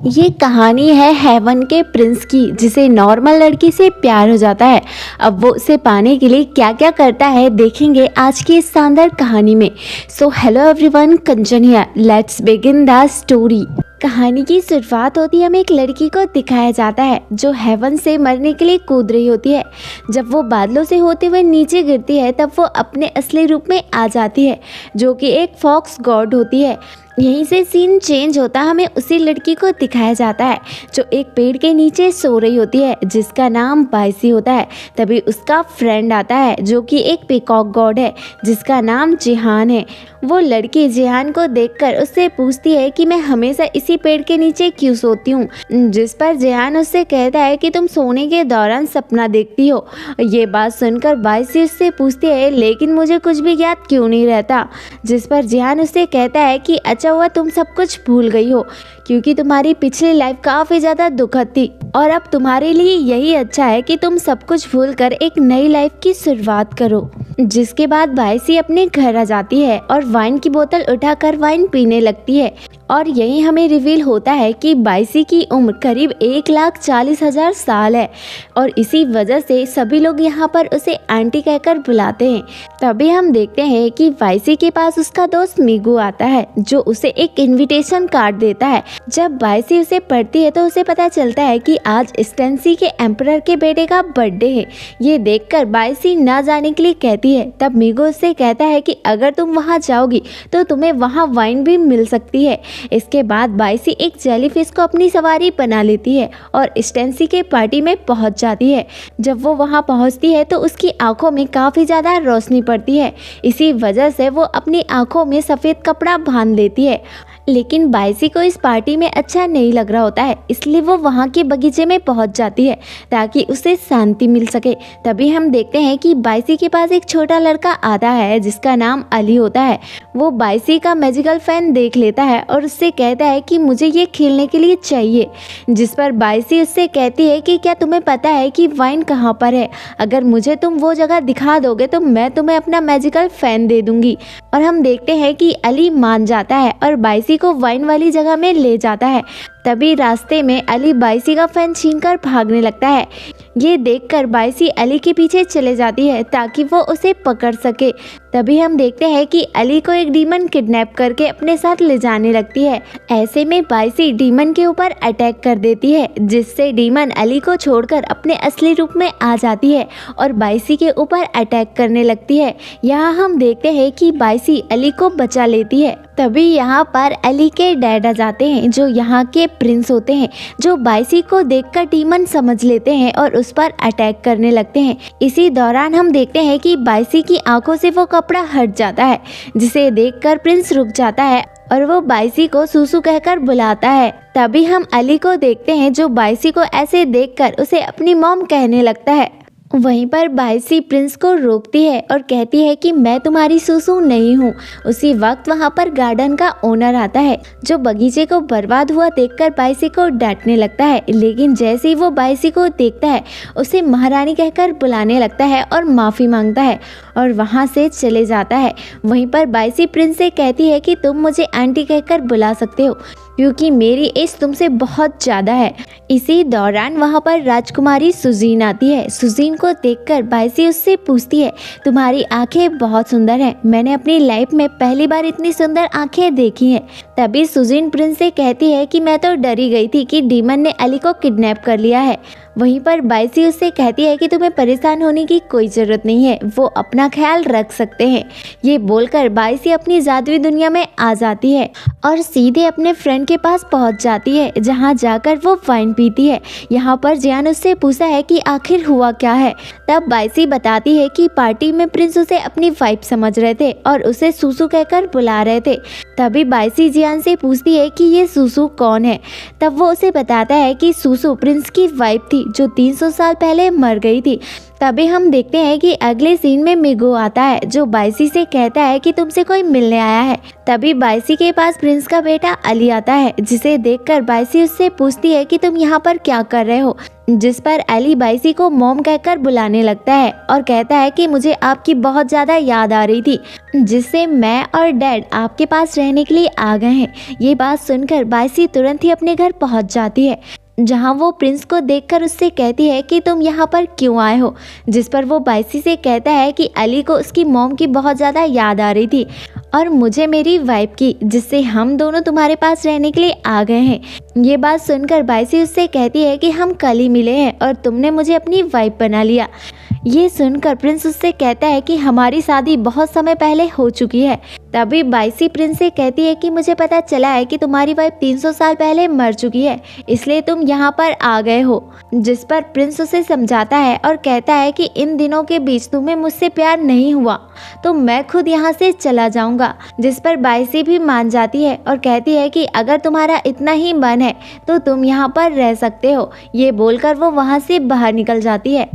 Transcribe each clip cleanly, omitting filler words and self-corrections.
ये कहानी है हेवन के प्रिंस की, जिसे नॉर्मल लड़की से प्यार हो जाता है। अब वो उसे पाने के लिए क्या क्या करता है देखेंगे आज की इस शानदार कहानी में। So hello everyone, Kanchan here, let's begin the story. कहानी की शुरुआत होती है, हमें एक लड़की को दिखाया जाता है जो हेवन से मरने के लिए कूद रही होती है। जब वो बादलों से होते हुए नीचे गिरती है तब वो अपने असली रूप में आ जाती है, जो कि एक फॉक्स गॉड होती है। यहीं से सीन चेंज होता है, हमें उसी लड़की को दिखाया जाता है जो एक पेड़ के नीचे सो रही होती है, जिसका नाम बाइसी होता है। तभी उसका फ्रेंड आता है जो कि एक पीकॉक गॉड है, जिसका नाम जिहान है। वो लड़की जिहान को देखकर उससे पूछती है कि मैं हमेशा इसी पेड़ के नीचे क्यों सोती हूँ, जिस पर जिहान उससे कहता है कि तुम सोने के दौरान सपना देखती हो। ये बात सुनकर बाइसी उससे पूछती है लेकिन मुझे कुछ भी याद क्यों नहीं रहता, जिस पर जिहान उससे कहता है कि अच्छा हुआ तुम सब कुछ भूल गई हो, क्योंकि तुम्हारी पिछली लाइफ काफ़ी ज़्यादा दुखद थी और अब तुम्हारे लिए यही अच्छा है कि तुम सब कुछ भूल कर एक नई लाइफ की शुरुआत करो। जिसके बाद बाइसी अपने घर आ जाती है और वाइन की बोतल उठाकर वाइन पीने लगती है। और यही हमें रिवील होता है कि बाइसी की उम्र करीब 1,40,000 साल है और इसी वजह से सभी लोग यहाँ पर उसे आंटी कहकर बुलाते हैं। तभी हम देखते हैं कि बाइसी के पास उसका दोस्त मीगू आता है, जो उसे एक इनविटेशन कार्ड देता है। जब बाइसी उसे पढ़ती है तो उसे पता चलता है कि आज स्टेंसी के एम्परर के बेटे का बर्थडे है। ये देखकर बाइसी ना जाने के लिए कहती है। तब मीगू उससे कहता है कि अगर तुम वहाँ जाओगी तो तुम्हें वहाँ वाइन भी मिल सकती है। इसके बाद बाइसी एक जेलीफिश को अपनी सवारी बना लेती है और स्टेंसी के पार्टी में पहुंच जाती है। जब वो वहां पहुंचती है तो उसकी आंखों में काफ़ी ज़्यादा रोशनी पड़ती है। इसी वजह से वो अपनी आंखों में सफ़ेद कपड़ा बांध लेती है। लेकिन बाइसी को इस पार्टी में अच्छा नहीं लग रहा होता है, इसलिए वो वहाँ के बगीचे में पहुँच जाती है ताकि उसे शांति मिल सके। तभी हम देखते हैं कि बाइसी के पास एक छोटा लड़का आता है जिसका नाम अली होता है। वो बाइसी का मैजिकल फैन देख लेता है और उससे कहता है कि मुझे ये खेलने के लिए चाहिए, जिस पर बाइसी उससे कहती है कि क्या तुम्हें पता है कि वाइन कहाँ पर है? अगर मुझे तुम वो जगह दिखा दोगे तो मैं तुम्हें अपना मैजिकल फैन दे दूंगी। और हम देखते हैं कि अली मान जाता है और बाइसी को वाइन वाली जगह में ले जाता है। तभी रास्ते में अली बाइसी का फैन छीनकर भागने लगता है। ये देखकर बाइसी अली के पीछे चले जाती है ताकि वो उसे पकड़ सके। तभी हम देखते हैं कि अली को एक डीमन किडनैप करके अपने साथ ले जाने लगती है। ऐसे में बाइसी डीमन के ऊपर अटैक कर देती है, जिससे डीमन अली को छोड़कर अपने असली रूप में आ जाती है और बाइसी के ऊपर अटैक करने लगती है। यहाँ हम देखते हैं कि बाइसी अली को बचा लेती है। तभी यहाँ पर अली के डैड आ जाते हैं, जो यहाँ के प्रिंस होते हैं, जो बाइसी को देखकर डीमन समझ लेते हैं और उस पर अटैक करने लगते हैं। इसी दौरान हम देखते हैं कि बाइसी की आंखों से वो कपड़ा हट जाता है, जिसे देखकर प्रिंस रुक जाता है और वो बाइसी को सूसू कहकर बुलाता है। तभी हम अली को देखते हैं, जो बाइसी को ऐसे देखकर उसे अपनी मॉम कहने लगता है। वहीं पर बाइसी प्रिंस को रोकती है और कहती है कि मैं तुम्हारी सूसू नहीं हूँ। उसी वक्त वहाँ पर गार्डन का ओनर आता है, जो बगीचे को बर्बाद हुआ देखकर बाइसी को डांटने लगता है। लेकिन जैसे ही वो बाइसी को देखता है, उसे महारानी कहकर बुलाने लगता है और माफ़ी मांगता है और वहाँ से चले जाता है। वहीं पर बाइसी प्रिंस से कहती है कि तुम मुझे आंटी कहकर बुला सकते हो, क्योंकि मेरी एज तुमसे बहुत ज़्यादा है। इसी दौरान वहाँ पर राजकुमारी सुजीन आती है। सुजीन को देखकर बाइसी उससे पूछती है, तुम्हारी आंखें बहुत सुंदर हैं, मैंने अपनी लाइफ में पहली बार इतनी सुंदर आंखें देखी हैं। तभी सुजीन प्रिंस से कहती है कि मैं तो डरी गई थी कि डीमन ने अली को किडनैप कर लिया है। वहीं पर बाइसी उससे कहती है कि तुम्हें परेशान होने की कोई ज़रूरत नहीं है, वो अपना ख्याल रख सकते हैं। ये बोलकर बाइसी अपनी जादुई दुनिया में आ जाती है और सीधे अपने फ्रेंड के पास पहुंच जाती है, जहां जाकर वो वाइन पीती है। यहाँ पर जियान उससे पूछा है कि आखिर हुआ क्या है। तब बाइसी बताती है कि पार्टी में प्रिंस उसे अपनी वाइफ समझ रहे थे और उसे सूसू कहकर बुला रहे थे। तभी बाइसी जियान से पूछती है कि ये सूसू कौन है। तब वो उसे बताता है कि सूसू प्रिंस की वाइफ थी, जो 300 साल पहले मर गई थी। तभी हम देखते हैं कि अगले सीन में मिगू आता है जो बाइसी से कहता है कि तुमसे कोई मिलने आया है। तभी बाइसी के पास प्रिंस का बेटा अली आता है, जिसे देखकर बाइसी उससे पूछती है कि तुम यहाँ पर क्या कर रहे हो, जिस पर अली बाइसी को मॉम कहकर बुलाने लगता है और कहता है कि मुझे आपकी बहुत ज़्यादा याद आ रही थी, जिससे मैं और डैड आपके पास रहने के लिए आ गए हैं। ये बात सुनकर बाइसी तुरंत ही अपने घर पहुँच जाती है, जहां वो प्रिंस को देखकर उससे कहती है कि तुम यहाँ पर क्यों आए हो, जिस पर वो बाइसी से कहता है कि अली को उसकी मॉम की बहुत ज़्यादा याद आ रही थी और मुझे मेरी वाइफ की, जिससे हम दोनों तुम्हारे पास रहने के लिए आ गए हैं। ये बात सुनकर बाइसी उससे कहती है कि हम कल ही मिले हैं और तुमने मुझे अपनी वाइफ बना लिया। ये सुनकर प्रिंस उससे कहता है कि हमारी शादी बहुत समय पहले हो चुकी है। तभी बाइसी प्रिंस से कहती है कि मुझे पता चला है कि तुम्हारी वाइफ 300 साल पहले मर चुकी है, इसलिए तुम यहाँ पर आ गए हो। जिस पर प्रिंस उसे समझाता है और कहता है कि इन दिनों के बीच तुम्हें मुझसे प्यार नहीं हुआ तो मैं खुद यहाँ से चला जाऊँगा। जिस पर बाइसी भी मान जाती है और कहती है कि अगर तुम्हारा इतना ही मन है तो तुम यहाँ पर रह सकते हो। ये बोलकर वो वहाँ से बाहर निकल जाती है।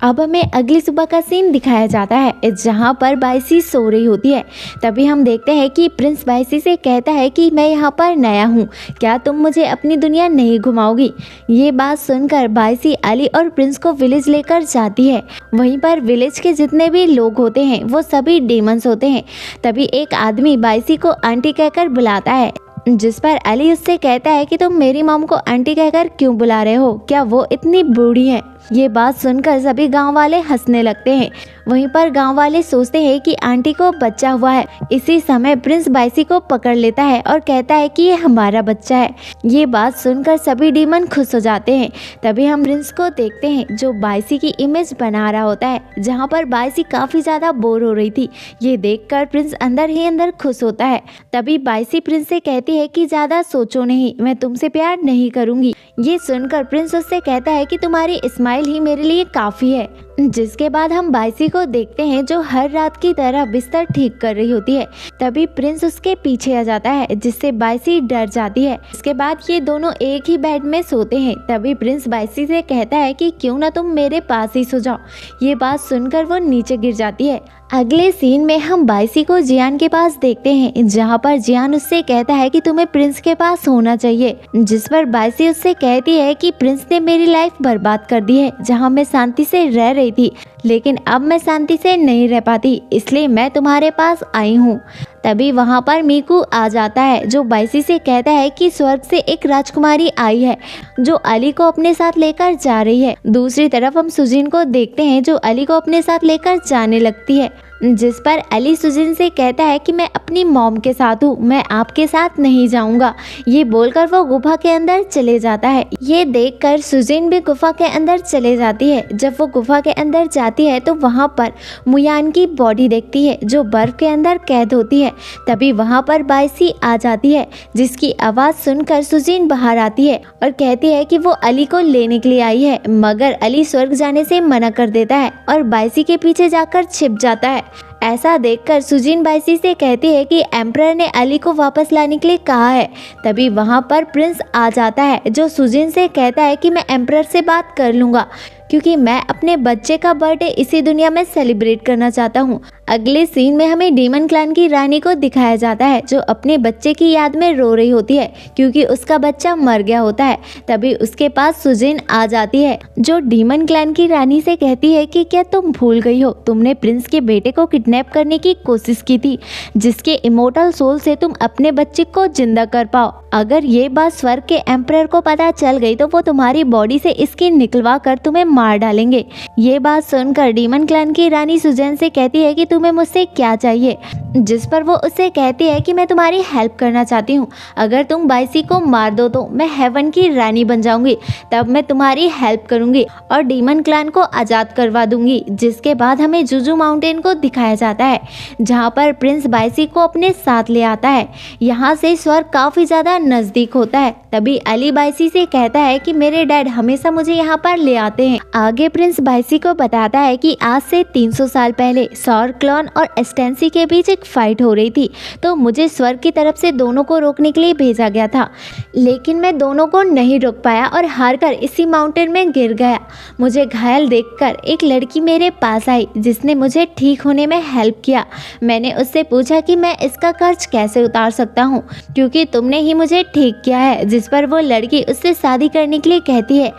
अब हमें अगली सुबह का सीन दिखाया जाता है, जहाँ पर बाइसी सो रही होती है। तभी हम देखते हैं कि प्रिंस बाइसी से कहता है कि मैं यहाँ पर नया हूँ, क्या तुम मुझे अपनी दुनिया नहीं घुमाओगी। ये बात सुनकर बाइसी अली और प्रिंस को विलेज लेकर जाती है। वहीं पर विलेज के जितने भी लोग होते हैं वो सभी डेमंस होते हैं। तभी एक आदमी बाइसी को आंटी कहकर बुलाता है, जिस पर अली उससे कहता है कि तुम मेरी मॉम को आंटी कहकर क्यों बुला रहे हो, क्या वो इतनी बूढ़ी हैं। ये बात सुनकर सभी गांव वाले हंसने लगते हैं। वहीं पर गांव वाले सोचते हैं कि आंटी को बच्चा हुआ है। इसी समय प्रिंस बाइसी को पकड़ लेता है और कहता है कि ये हमारा बच्चा है। ये बात सुनकर सभी डीमन खुश हो जाते हैं। तभी हम प्रिंस को देखते हैं जो बाइसी की इमेज बना रहा होता है, जहाँ पर बाइसी काफ़ी ज़्यादा बोर हो रही थी। ये देखकर प्रिंस अंदर ही अंदर खुश होता है। तभी बाइसी प्रिंस से कहती है कि ज़्यादा सोचो नहीं, मैं तुमसे प्यार नहीं करूँगी। ये सुनकर प्रिंस उससे कहता है कि तुम्हारी स्माइल ही मेरे लिए काफ़ी है। जिसके बाद हम बाइसी को देखते हैं जो हर रात की तरह बिस्तर ठीक कर रही होती है। तभी प्रिंस उसके पीछे आ जाता है, जिससे बाइसी डर जाती है। इसके बाद ये दोनों एक ही बेड में सोते हैं। तभी प्रिंस बाइसी से कहता है कि क्यों ना तुम मेरे पास ही सो जाओ। ये बात सुनकर वो नीचे गिर जाती है। अगले सीन में हम बाइसी को जियान के पास देखते हैं, जहाँ पर जियान उससे कहता है कि तुम्हें प्रिंस के पास होना चाहिए। जिस पर बाइसी उससे कहती है कि प्रिंस ने मेरी लाइफ बर्बाद कर दी है, जहाँ मैं शांति से रह रही थी, लेकिन अब मैं शांति से नहीं रह पाती, इसलिए मैं तुम्हारे पास आई हूँ। तभी वहाँ पर मीकू आ जाता है जो बाइसी से कहता है कि स्वर्ग से एक राजकुमारी आई है जो अली को अपने साथ लेकर जा रही है। दूसरी तरफ हम सुजिन को देखते हैं जो अली को अपने साथ लेकर जाने लगती है, जिस पर अली सुजिन से कहता है कि मैं अपनी मॉम के साथ हूँ, मैं आपके साथ नहीं जाऊँगा। ये बोलकर वो गुफा के अंदर चले जाता है। ये देखकर सुजिन भी गुफा के अंदर चले जाती है। जब वो गुफा के अंदर जाती है तो वहाँ पर मुयान की बॉडी देखती है जो बर्फ के अंदर कैद होती है। तभी वहाँ पर बाइसी आ जाती है, जिसकी आवाज़ सुनकर सुजिन बाहर आती है और कहती है कि वो अली को लेने के लिए आई है, मगर अली स्वर्ग जाने से मना कर देता है और बाइसी के पीछे जाकर छिप जाता है। ऐसा देखकर सुजिन बाइसी से कहती है कि एम्परर ने अली को वापस लाने के लिए कहा है। तभी वहाँ पर प्रिंस आ जाता है जो सुजिन से कहता है कि मैं एम्परर से बात कर लूँगा, क्योंकि मैं अपने बच्चे का बर्थडे इसी दुनिया में सेलिब्रेट करना चाहता हूँ। अगले सीन में हमें डीमन क्लैन की रानी को दिखाया जाता है जो अपने बच्चे की याद में रो रही होती है क्योंकि उसका बच्चा मर गया होता है। तभी उसके पास सुजिन आ जाती है जो डीमन क्लैन की रानी से कहती है कि क्या तुम भूल गई हो, तुमने प्रिंस के बेटे को किडनैप करने की कोशिश की थी, जिसके इमोर्टल सोल से तुम अपने बच्चे को जिंदा कर पाओ। अगर ये बात स्वर्ग के एम्परर को पता चल गई तो वो तुम्हारी बॉडी से स्किन निकलवा कर तुम्हें मार डालेंगे। ये बात सुनकर डीमन क्लैन की रानी सुजैन से कहती है कि तुम्हें मुझसे क्या चाहिए, जिस पर वो उससे कहती है कि मैं तुम्हारी हेल्प करना चाहती हूँ। अगर तुम बाइसी को मार दो तो मैं हेवन की रानी बन जाऊंगी, तब मैं तुम्हारी हेल्प करूंगी और डीमन क्लैन को आज़ाद करवा दूंगी। जिसके बाद हमें जुजू माउंटेन को दिखाया जाता है जहाँ पर प्रिंस बाइसी को अपने साथ ले आता है। यहाँ से स्वर्ग काफ़ी ज़्यादा नज़दीक होता है। तभी अली बाइसी से कहता है कि मेरे डैड हमेशा मुझे यहाँ पर ले आते हैं, आगे प्रिंस बाइसी को बताता है कि आज से 300 साल पहले सौर क्लॉन और एस्टेंसी के बीच एक फाइट हो रही थी, तो मुझे स्वर्ग की तरफ से दोनों को रोकने के लिए भेजा गया था, लेकिन मैं दोनों को नहीं रोक पाया और हारकर इसी माउंटेन में गिर गया। मुझे घायल देखकर एक लड़की मेरे पास आई जिसने मुझे ठीक होने में हेल्प किया। मैंने उससे पूछा कि मैं इसका कर्ज कैसे उतार सकता हूँ, क्योंकि तुमने ही मुझे ठीक किया है। जिस पर वो लड़की उससे शादी करने के लिए कहती है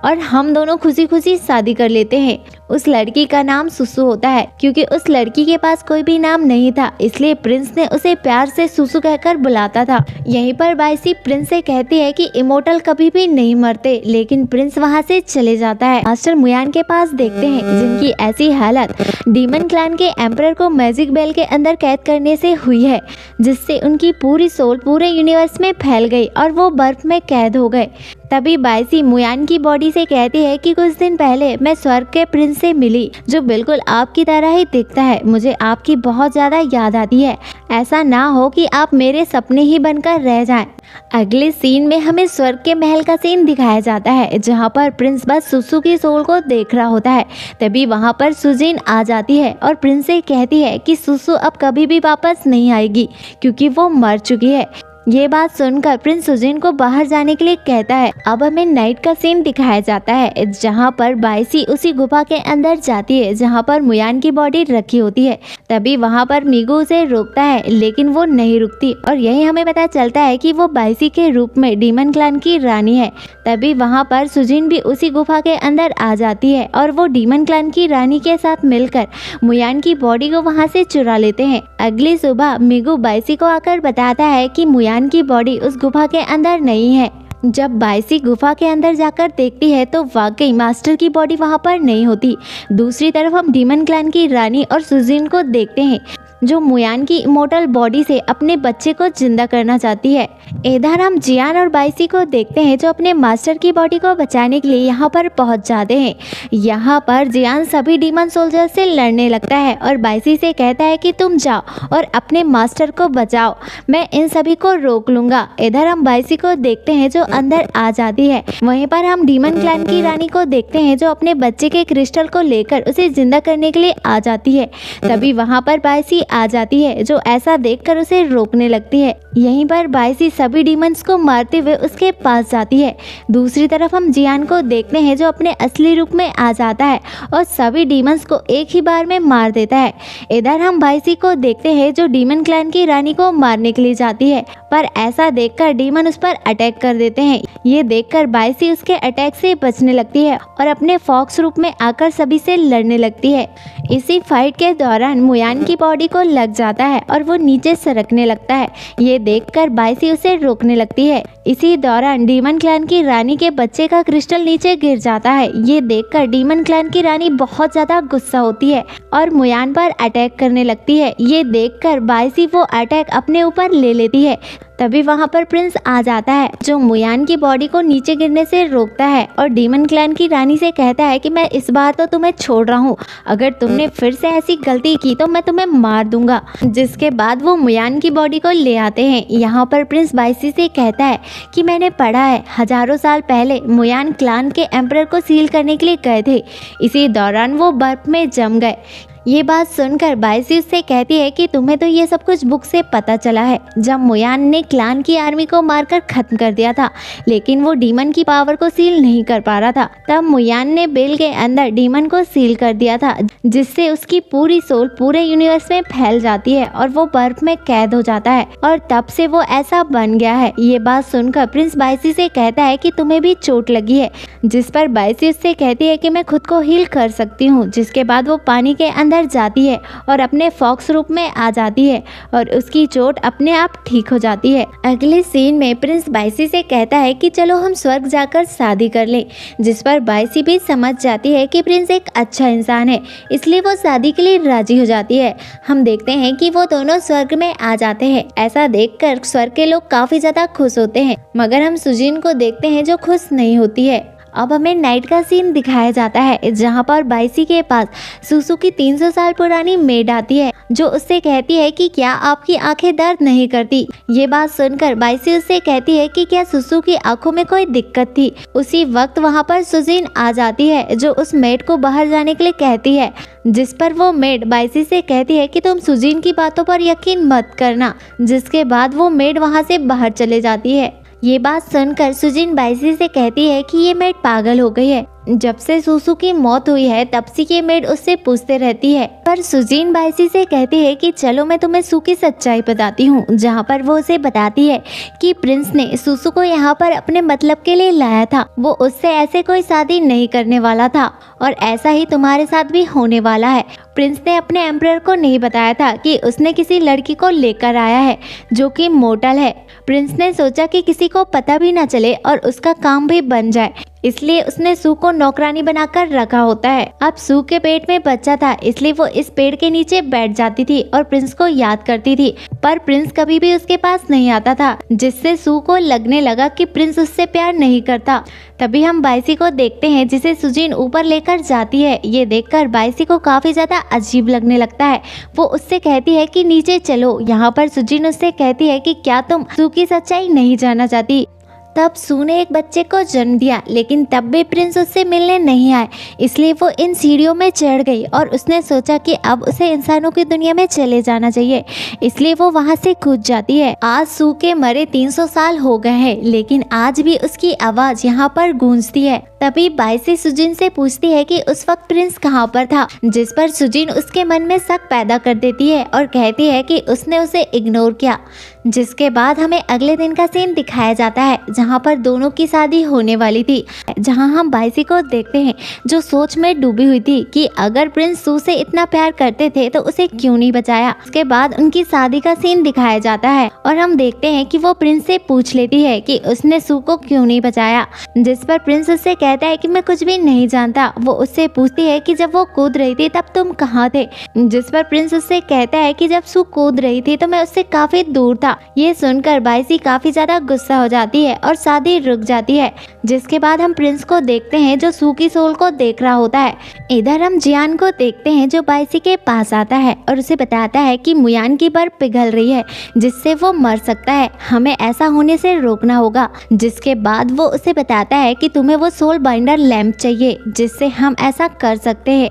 और हम दोनों खुशी खुशी शादी कर लेते हैं। उस लड़की का नाम सुसु होता है, क्योंकि उस लड़की के पास कोई भी नाम नहीं था, इसलिए प्रिंस ने उसे प्यार से सुसु कहकर बुलाता था। यहीं पर बाइसी प्रिंस से कहती है कि इमोर्टल कभी भी नहीं मरते, लेकिन प्रिंस वहां से चले जाता है। मास्टर मुयान के पास देखते हैं, जिनकी ऐसी हालत डीमन क्लैन के एम्परर को मैजिक बेल के अंदर कैद करने से हुई है, जिससे उनकी पूरी सोल पूरे यूनिवर्स में फैल गई और वो बर्फ में कैद हो गए। तभी बाइसी मुयान की बॉडी से कहती है कि कुछ दिन पहले मैं स्वर्ग के प्रिंस से मिली, जो बिल्कुल आपकी तरह ही दिखता है। मुझे आपकी बहुत ज़्यादा याद आती है। ऐसा ना हो कि आप मेरे सपने ही बनकर रह जाएं। अगले सीन में हमें स्वर्ग के महल का सीन दिखाया जाता है, जहां पर प्रिंस बस सुसु की सोल को देख रहा होता है। तभी वहां पर सुजिन आ जाती है और प्रिंस से कहती है कि सुसु अब कभी भी वापस नहीं आएगी, क्योंकि वो मर चुकी है। ये बात सुनकर प्रिंस सुजिन को बाहर जाने के लिए कहता है। अब हमें नाइट का सीन दिखाया जाता है, जहां पर बाइसी उसी गुफा के अंदर जाती है जहां पर मुयान की बॉडी रखी होती है। तभी वहां पर मीगू उसे रोकता है, लेकिन वो नहीं रुकती और यही हमें पता चलता है कि वो बाइसी के रूप में डीमन क्लैन की रानी है। तभी वहां पर सुजिन भी उसी गुफा के अंदर आ जाती है और वो डीमन क्लैन की रानी के साथ मिलकर मुयान की बॉडी को वहां से चुरा लेते हैं। अगली सुबह मीगू बाइसी को आकर बताता है कि मुयान की बॉडी उस गुफा के अंदर नहीं है। जब बाइसी गुफा के अंदर जाकर देखती है तो वाकई मास्टर की बॉडी वहां पर नहीं होती। दूसरी तरफ हम डीमन क्लैन की रानी और सुजिन को देखते हैं, जो मुयान की इमोर्टल बॉडी से अपने बच्चे को जिंदा करना चाहती है। इधर हम जियान और बाइसी को देखते हैं, जो अपने मास्टर की बॉडी को बचाने के लिए यहाँ पर पहुँच जाते हैं। यहाँ पर जियान सभी डीमन सोल्जर से लड़ने लगता है और बाइसी से कहता है कि तुम जाओ और अपने मास्टर को बचाओ, मैं इन सभी को रोक लूँगा। इधर हम बाइसी को देखते हैं, जो अंदर आ जाती है। वहीं पर हम डीमन क्लैन की रानी को देखते हैं, जो अपने बच्चे के क्रिस्टल को लेकर उसे जिंदा करने के लिए आ जाती है। तभी वहाँ पर बाइसी आ जाती है, जो ऐसा देखकर उसे रोकने लगती है। यहीं पर बाइसी सभी डीमंस को मारते हुए उसके पास जाती है। दूसरी तरफ हम जियान को देखते हैं, जो अपने असली रूप में आ जाता है और सभी डीमंस को एक ही बार में मार देता है। इधर हम बाइसी को देखते हैं, जो डीमन क्लैन की रानी को मारने के लिए जाती है, पर ऐसा देखकर डीमन उस पर अटैक कर देते हैं। ये देखकर बाइसी उसके अटैक से बचने लगती है और अपने फॉक्स रूप में आकर सभी से लड़ने लगती है। इसी फाइट के दौरान मुयान की बॉडी को लग जाता है और वो नीचे सरकने लगता है। ये देखकर बाइसी उसे रोकने लगती है। इसी दौरान डीमन क्लैन की रानी के बच्चे का क्रिस्टल नीचे गिर जाता है। ये देखकर डीमन क्लैन की रानी बहुत ज्यादा गुस्सा होती है और मुयान पर अटैक करने लगती है। ये देखकर बाइसी वो अटैक अपने ऊपर ले लेती है। तभी वहाँ पर प्रिंस आ जाता है, जो मुयान की बॉडी को नीचे गिरने से रोकता है और डीमन क्लैन की रानी से कहता है कि मैं इस बार तो तुम्हें छोड़ रहा हूँ, अगर तुमने फिर से ऐसी गलती की तो मैं तुम्हें मार दूंगा। जिसके बाद वो मुयान की बॉडी को ले आते हैं। यहाँ पर प्रिंस बाइसी से कहता है कि मैंने पढ़ा है हजारों साल पहले मुयान क्लैन के एम्परर को सील करने के लिए गए थे, इसी दौरान वो बर्फ में जम गए। ये बात सुनकर बाइसी उससे कहती है कि तुम्हें तो ये सब कुछ बुक से पता चला है, जब मुयान ने क्लैन की आर्मी को मारकर खत्म कर दिया था, लेकिन वो डीमन की पावर को सील नहीं कर पा रहा था। तब मुयान ने बेल के अंदर डीमन को सील कर दिया था, जिससे उसकी पूरी सोल पूरे यूनिवर्स में फैल जाती है और वो बर्फ में कैद हो जाता है और तब से वो ऐसा बन गया है। ये बात सुनकर प्रिंस बाइसी से कहता है कि तुम्हें भी चोट लगी है, जिस पर बाइसी उससे कहती है कि मैं खुद को हील कर सकती हूँ। जिसके बाद वो पानी के अंदर जाती है और अपने फॉक्स रूप में आ जाती है और उसकी चोट अपने आप ठीक हो जाती है। अगले सीन में प्रिंस बाइसी से कहता है कि चलो हम स्वर्ग जाकर शादी कर लें, जिस पर बाइसी भी समझ जाती है कि प्रिंस एक अच्छा इंसान है, इसलिए वो शादी के लिए राजी हो जाती है। हम देखते हैं कि वो दोनों स्वर्ग में आ जाते हैं। ऐसा देखकर स्वर्ग के लोग काफी ज्यादा खुश होते हैं, मगर हम सुजिन को देखते हैं, जो खुश नहीं होती है। अब हमें नाइट का सीन दिखाया जाता है जहाँ पर बाइसी के पास सुसु की 300 साल पुरानी मेड आती है जो उससे कहती है कि क्या आपकी आंखें दर्द नहीं करती। ये बात सुनकर बाइसी उससे कहती है कि क्या सुसु की आंखों में कोई दिक्कत थी। उसी वक्त वहाँ पर सुजीन आ जाती है जो उस मेड को बाहर जाने के लिए कहती है, जिस पर वो मेड बाइसी से कहती है कि तुम सुजीन की बातों पर यकीन मत करना। जिसके बाद वो मेड वहाँ से बाहर चले जाती है। ये बात सुनकर सुजीन बाइसी से कहती है कि ये मेड पागल हो गई है। जब से सुसु की मौत हुई है तब से ये मेड उससे पूछते रहती है, पर सुजीन बाइसी से कहती है कि चलो मैं तुम्हें सु की सच्चाई बताती हूँ। जहाँ पर वो उसे बताती है कि प्रिंस ने सुसु को यहाँ पर अपने मतलब के लिए लाया था। वो उससे ऐसे कोई शादी नहीं करने वाला था और ऐसा ही तुम्हारे साथ भी होने वाला है। प्रिंस ने अपने एम्परर को नहीं बताया था कि उसने किसी लड़की को लेकर आया है जो कि मोर्टल है। प्रिंस ने सोचा कि किसी को पता भी ना चले और उसका काम भी बन जाए, इसलिए उसने सु को नौकरानी बनाकर रखा होता है। अब सु के पेट में बच्चा था, इसलिए वो इस पेड़ के नीचे बैठ जाती थी और प्रिंस को याद करती थी, पर प्रिंस कभी भी उसके पास नहीं आता था, जिससे सु को लगने लगा कि प्रिंस उससे प्यार नहीं करता। तभी हम बाइसी को देखते हैं जिसे सुजीन ऊपर लेकर जाती है। ये देखकर बाइसी को काफी ज्यादा अजीब लगने लगता है। वो उससे कहती है कि नीचे चलो। यहाँ पर सुजीन उससे कहती है कि क्या तुम सु की सच्चाई नहीं जानना चाहती। तब सु ने एक बच्चे को जन्म दिया, लेकिन तब भी प्रिंस उससे मिलने नहीं आए, इसलिए वो इन सीढ़ियों में चढ़ गई और उसने सोचा कि अब उसे इंसानों की दुनिया में चले जाना चाहिए, इसलिए वो वहाँ से कूद जाती है। आज सु के मरे 300 साल हो गए हैं, लेकिन आज भी उसकी आवाज़ यहाँ पर गूंजती है। तभी बाइसी सुजीन से पूछती है कि उस वक्त प्रिंस कहाँ पर था, जिस पर सुजीन उसके मन में शक पैदा कर देती है और कहती है कि उसने उसे इग्नोर किया। जिसके बाद हमें अगले दिन का सीन दिखाया जाता है जहाँ पर दोनों की शादी होने वाली थी, जहाँ हम बाइसी को देखते हैं जो सोच में डूबी हुई थी कि अगर प्रिंस सु से इतना प्यार करते थे तो उसे क्यों नहीं बचाया। उसके बाद उनकी शादी का सीन दिखाया जाता है और हम देखते हैं कि वो प्रिंस से पूछ लेती है कि उसने सु को क्यों नहीं बचाया, जिस पर प्रिंस उससे कहता है कि मैं कुछ भी नहीं जानता। वो उससे पूछती है कि जब वो कूद रही थी तब तुम कहाँ थे, जिस पर प्रिंस उससे कहता है कि जब सु कूद रही थी तो मैं उससे काफी दूर था। ये सुनकर बाइसी काफी ज्यादा गुस्सा हो जाती है और शादी रुक जाती है। जिसके बाद हम प्रिंस को देखते हैं जो सु की सोल को देख रहा होता है। इधर हम जियान को देखते हैं जो बाइसी के पास आता है और उसे बताता है कि मुयान की बर्फ पिघल रही है जिससे वो मर सकता है, हमें ऐसा होने से रोकना होगा। जिसके बाद वो उसे बताता है कि तुम्हें वो सोल बाइंडर लैंप चाहिए जिससे हम ऐसा कर सकते हैं।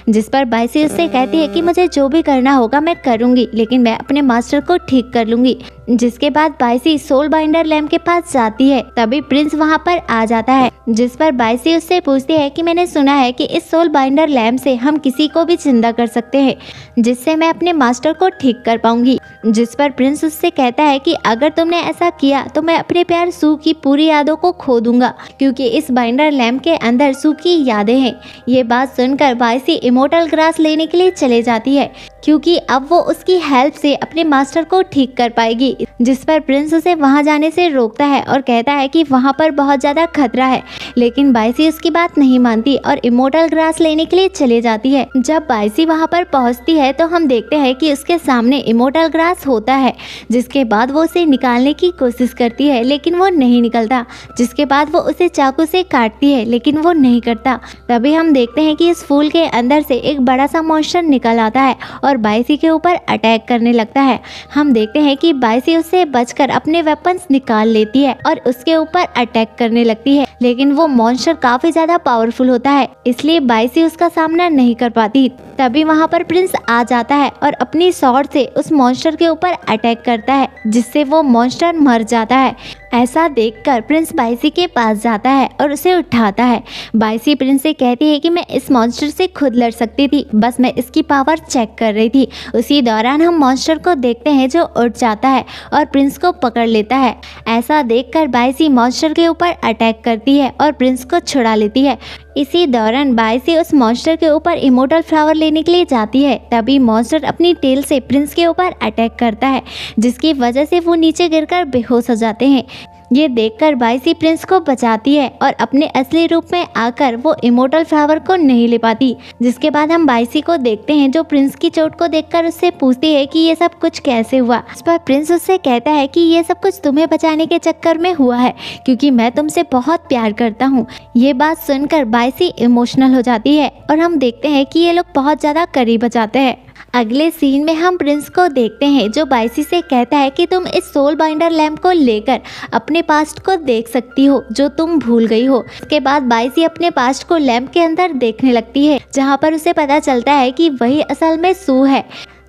जिस पर बाइसी उससे कहती है कि मुझे जो भी करना होगा मैं करूंगी, लेकिन मैं अपने मास्टर को ठीक कर लूंगी। जिसके बाद बाइसी सोल बाइंडर लैंप के पास जाती है। तभी प्रिंस वहां पर आ जाता है, जिस पर बाइसी उससे पूछती है कि मैंने सुना है कि इस सोल बाइंडर लैंप से हम किसी को भी जिंदा कर सकते हैं, जिससे मैं अपने मास्टर को ठीक कर पाऊंगी। जिस पर प्रिंस उससे कहता है कि अगर तुमने ऐसा किया तो मैं अपने प्यार सु की पूरी यादों को खो दूंगा, क्योंकि इस बाइंडर लैंप के अंदर सु की यादें हैं। ये बात सुनकर बाइसी इमोर्टल ग्रास लेने के लिए चले जाती है, क्योंकि अब वो उसकी हेल्प से अपने मास्टर को ठीक कर पाएगी। जिस पर प्रिंस उसे वहां जाने से रोकता है और कहता है कि वहां पर बहुत ज्यादा खतरा है, लेकिन बाइसी उसकी बात नहीं मानती और इमोर्टल ग्रास लेने के लिए चले जाती है। जब बाइसी वहां पर पहुंचती है तो हम देखते हैं कि उसके सामने इमोर्टल ग्रास होता है। जिसके बाद वो उसे निकालने की कोशिश करती है, लेकिन वो नहीं निकलता। जिसके बाद वो उसे चाकू से काटती है, लेकिन वो नहीं करता। तभी हम देखते हैं कि इस फूल के अंदर से एक बड़ा सा मॉन्स्टर निकल आता है और बाइसी के ऊपर अटैक करने लगता है। हम देखते हैं कि बाइसी उससे बचकर अपने वेपन्स निकाल लेती है और उसके ऊपर अटैक करने लगती है, लेकिन वो मॉन्स्टर काफी ज्यादा पावरफुल होता है, इसलिए बाइसी उसका सामना नहीं कर पाती। तभी वहां पर प्रिंस आ जाता है और अपनी स्वॉर्ड से उस मॉन्स्टर के ऊपर अटैक करता है, जिससे वो मॉन्स्टर मर जाता है। ऐसा देखकर प्रिंस बाइसी के पास जाता है और उसे उठाता है। बाइसी प्रिंस से कहती है कि मैं इस मॉन्स्टर से खुद लड़ सकती थी, बस मैं इसकी पावर चेक कर रही थी। उसी दौरान हम मॉन्स्टर को देखते हैं जो उठ जाता है और प्रिंस को पकड़ लेता है। ऐसा देखकर बाइसी मॉन्स्टर के ऊपर अटैक करती है और प्रिंस को छुड़ा लेती है। इसी दौरान बाइसी उस मॉन्स्टर के ऊपर इमोर्टल फ्लावर लेने के लिए जाती है। तभी मॉन्स्टर अपनी टेल से प्रिंस के ऊपर अटैक करता है, जिसकी वजह से वो नीचे गिरकर बेहोश हो जाते हैं। ये देखकर बाइसी प्रिंस को बचाती है और अपने असली रूप में आकर वो इमोर्टल फ्लावर को नहीं ले पाती। जिसके बाद हम बाइसी को देखते हैं जो प्रिंस की चोट को देखकर उससे पूछती है कि ये सब कुछ कैसे हुआ। इस पर प्रिंस उससे कहता है कि ये सब कुछ तुम्हें बचाने के चक्कर में हुआ है, क्योंकि मैं तुमसे बहुत प्यार करता हूँ। ये बात सुनकर बाइसी इमोशनल हो जाती है और हम देखते हैं कि ये लोग बहुत ज्यादा करीब आ जाते हैं। अगले सीन में हम प्रिंस को देखते हैं जो बाइसी से कहता है कि तुम इस सोल बाइंडर लैम्प को लेकर अपने पास्ट को देख सकती हो जो तुम भूल गई हो। इसके बाद बाइसी अपने पास्ट को लैम्प के अंदर देखने लगती है, जहां पर उसे पता चलता है कि वही असल में सू है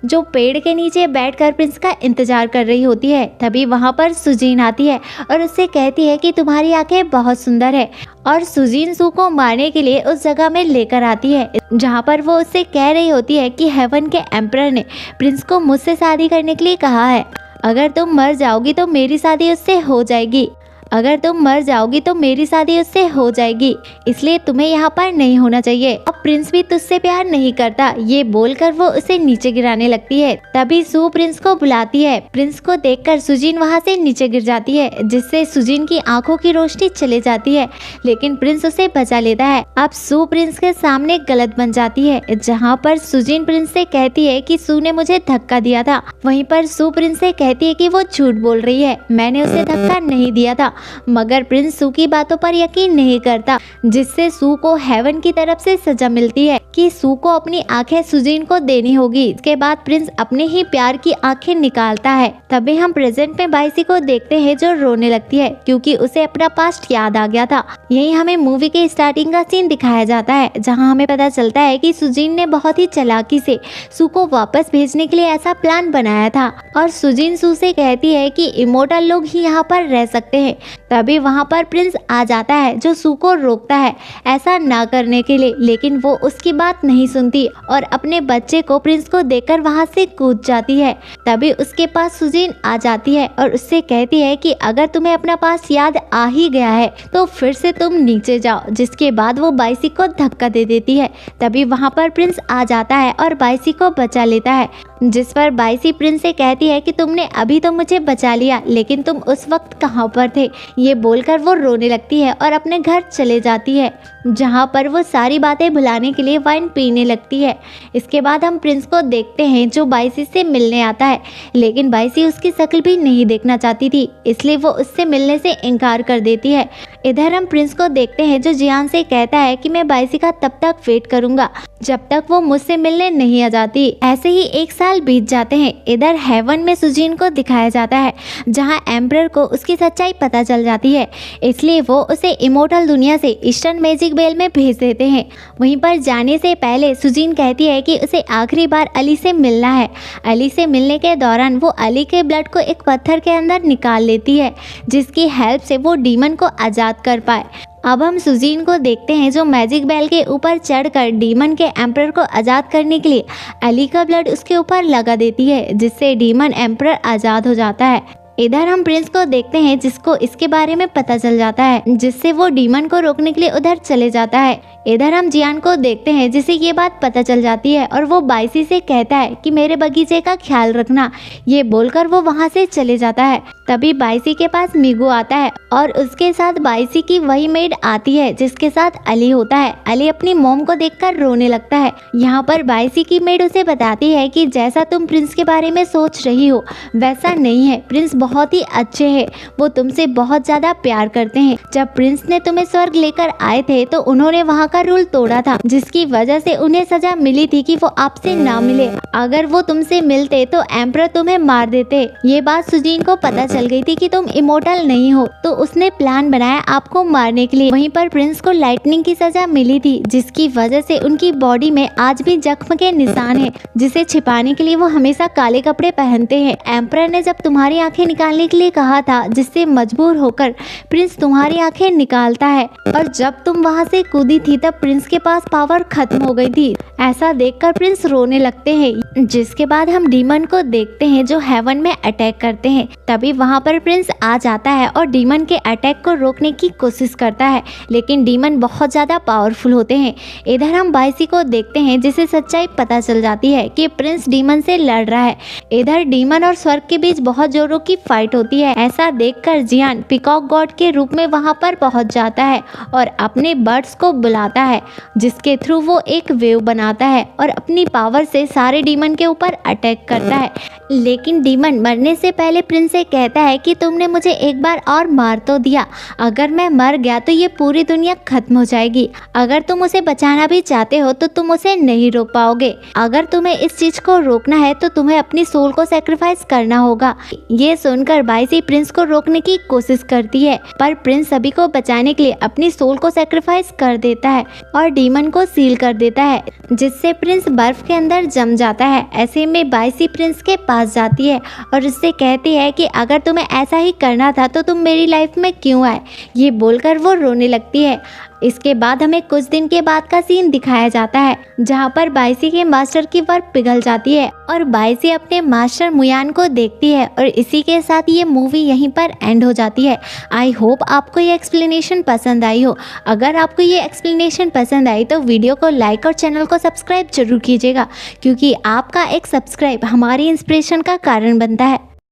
जो पेड़ के नीचे बैठकर प्रिंस का इंतजार कर रही होती है। तभी वहां पर सुजीन आती है और उससे कहती है कि तुम्हारी आंखें बहुत सुंदर है, और सुजीन सू को मारने के लिए उस जगह में लेकर आती है जहां पर वो उससे कह रही होती है कि हेवन के एम्परर ने प्रिंस को मुझसे शादी करने के लिए कहा है। अगर तुम मर जाओगी तो मेरी शादी उससे हो जाएगी, अगर तुम मर जाओगी तो मेरी शादी उससे हो जाएगी, इसलिए तुम्हें यहाँ पर नहीं होना चाहिए। अब प्रिंस भी तुझसे प्यार नहीं करता, ये बोलकर वो उसे नीचे गिराने लगती है। तभी सू प्रिंस को बुलाती है। प्रिंस को देखकर सुजीन वहाँ से नीचे गिर जाती है, जिससे सुजीन की आंखों की रोशनी चली जाती है, लेकिन प्रिंस उसे बचा लेता है। अब सू प्रिंस के सामने गलत बन जाती है, जहाँ पर सुजीन प्रिंस से कहती है कि सू ने मुझे धक्का दिया था। वहीं पर सू प्रिंस से कहती है कि वो झूठ बोल रही है, मैंने उसे धक्का नहीं दिया था। मगर प्रिंस सू की बातों पर यकीन नहीं करता, जिससे सू को हेवन की तरफ से सजा मिलती है कि सू को अपनी आंखें सुजीन को देनी होगी। इसके बाद प्रिंस अपने ही प्यार की आंखें निकालता है। तभी हम प्रेजेंट में बाइसी को देखते हैं जो रोने लगती है क्योंकि उसे अपना पास्ट याद आ गया था। यही हमें मूवी के स्टार्टिंग का सीन दिखाया जाता है, जहाँ हमें पता चलता है कि सुजीन ने बहुत ही चालाकी से सू को वापस भेजने के लिए ऐसा प्लान बनाया था, और सुजीन सू से कहती है कि इमोर्टल लोग ही यहाँ पर रह सकते हैं। तभी वहां पर प्रिंस आ जाता है जो सू को रोकता है ऐसा ना करने के लिए, लेकिन वो उसकी बात नहीं सुनती और अपने बच्चे को प्रिंस को देकर वहां से कूद जाती है। तभी उसके पास सुजीन आ जाती है और उससे कहती है कि अगर तुम्हें अपना पास याद आ ही गया है तो फिर से तुम नीचे जाओ, जिसके बाद वो बाइसी को धक्का दे देती है। तभी वहां पर प्रिंस आ जाता है और बाइसी को बचा लेता है, जिस पर बाइसी प्रिंस से कहती है कि तुमने अभी तो मुझे बचा लिया, लेकिन तुम उस वक्त कहाँ पर थे। ये बोलकर वो रोने लगती है और अपने घर चले जाती है, जहाँ पर वो सारी बातें भुलाने के लिए वाइन पीने लगती है। इसके बाद हम प्रिंस को देखते हैं जो बाइसी से मिलने आता है, लेकिन बाइसी उसकी शक्ल भी नहीं देखना चाहती थी, इसलिए वो उससे मिलने से इनकार कर देती है। इधर हम प्रिंस को देखते हैं जो जियान से कहता है कि मैं बाइसी का तब तक वेट करूंगा जब तक वो मुझसे मिलने नहीं आ जाती। ऐसे ही 1 साल बीत जाते हैं। इधर हेवन में सुजीन को दिखाया जाता है, जहां एम्परर को उसकी सच्चाई पता चल जाती है, इसलिए वो उसे इमोर्टल दुनिया से ईस्टर्न मैजिक बेल में भेज देते हैं। वहीं पर जाने से पहले सुजीन कहती है कि उसे आखिरी बार अली से मिलना है। अली से मिलने के दौरान वो अली के ब्लड को एक पत्थर के अंदर निकाल लेती है, जिसकी हेल्प से वो डीमन को आज़ाद कर पाए। अब हम सुजीन को देखते हैं जो मैजिक बेल के ऊपर चढ़कर डीमन के एम्परर को आज़ाद करने के लिए अली का ब्लड उसके ऊपर लगा देती है, जिससे डीमन एम्परर आज़ाद हो जाता है। इधर हम प्रिंस को देखते हैं जिसको इसके बारे में पता चल जाता है, जिससे वो डीमन को रोकने के लिए उधर चले जाता है। इधर हम जियान को देखते हैं जिसे ये बात पता चल जाती है और वो बाइसी से कहता है कि मेरे बगीचे का ख्याल रखना। ये बोलकर वो वहाँ से चले जाता है। तभी बाइसी के पास मीगू आता है और उसके साथ बाइसी की वही मेड आती है जिसके साथ अली होता है। अली अपनी मॉम को देखकर रोने लगता है। यहाँ पर बाइसी की मेड उसे बताती है कि जैसा तुम प्रिंस के बारे में सोच रही हो वैसा नहीं है, प्रिंस बहुत ही अच्छे हैं, वो तुमसे बहुत ज्यादा प्यार करते हैं। जब प्रिंस ने तुम्हें स्वर्ग लेकर आए थे तो उन्होंने वहाँ का रूल तोड़ा था, जिसकी वजह से उन्हें सजा मिली थी कि वो आपसे ना मिले। अगर वो तुमसे मिलते तो एम्परर तुम्हें मार देते। ये बात सुजीन को पता चल गई थी कि तुम इमोर्टल नहीं हो, तो उसने प्लान बनाया आपको मारने के लिए। वहीं पर प्रिंस को लाइटनिंग की सजा मिली थी, जिसकी वजह से उनकी बॉडी में आज भी जख्म के निशान हैं, जिसे छिपाने के लिए वो हमेशा काले कपड़े पहनते हैं। एम्परर ने जब तुम्हारी आंखें निकालने के लिए कहा था, जिससे मजबूर होकर प्रिंस तुम्हारी आंखें निकालता है, और जब तुम वहाँ से कूदी थी तब प्रिंस के पास पावर खत्म हो गई थी। ऐसा देखकर प्रिंस रोने लगते हैं। जिसके बाद हम डीमन को देखते हैं जो हेवन में अटैक करते हैं। तभी वहाँ वहाँ पर प्रिंस आ जाता है और डीमन के अटैक को रोकने की कोशिश करता है, लेकिन डीमन बहुत ज़्यादा पावरफुल होते हैं। इधर हम बाइसी को देखते हैं जिसे सच्चाई पता चल जाती है कि प्रिंस डीमन से लड़ रहा है। इधर डीमन और स्वर्ग के बीच बहुत जोरों की फाइट होती है। ऐसा देखकर जियान पीकॉक गॉड के रूप में वहाँ पर पहुँच जाता है और अपने बर्ड्स को बुलाता है, जिसके थ्रू वो एक वेव बनाता है और अपनी पावर से सारे डीमन के ऊपर अटैक करता है। लेकिन डीमन मरने से पहले प्रिंस से कहता है कि तुमने मुझे एक बार और मार तो दिया, अगर मैं मर गया तो ये पूरी दुनिया खत्म हो जाएगी। अगर तुम उसे बचाना भी चाहते हो तो तुम उसे नहीं रोक पाओगे। अगर तुम्हें इस चीज को रोकना है तो तुम्हें अपनी सोल को सैक्रिफाइस करना होगा। ये सुनकर बाइसी प्रिंस को रोकने की कोशिश करती है, पर प्रिंस सभी को बचाने के लिए अपनी सोल को सैक्रिफाइस कर देता है और डीमन को सील कर देता है, जिससे प्रिंस बर्फ के अंदर जम जाता है। ऐसे में बाइसी प्रिंस के पास जाती है और उससे कहती है कि अगर तुम्हें ऐसा ही करना था तो तुम मेरी लाइफ में क्यों आए। ये बोलकर वो रोने लगती है। इसके बाद हमें कुछ दिन के बाद का सीन दिखाया जाता है, जहाँ पर बाइसी के मास्टर की वर्क पिघल जाती है और बाइसी अपने मास्टर मुयान को देखती है। और इसी के साथ ये मूवी यहीं पर एंड हो जाती है। आई होप आपको ये एक्सप्लेनेशन पसंद आई हो। अगर आपको ये एक्सप्लेनेशन पसंद आई तो वीडियो को लाइक और चैनल को सब्सक्राइब जरूर कीजिएगा, क्योंकि आपका एक सब्सक्राइब हमारी इंस्पिरेशन का कारण बनता है।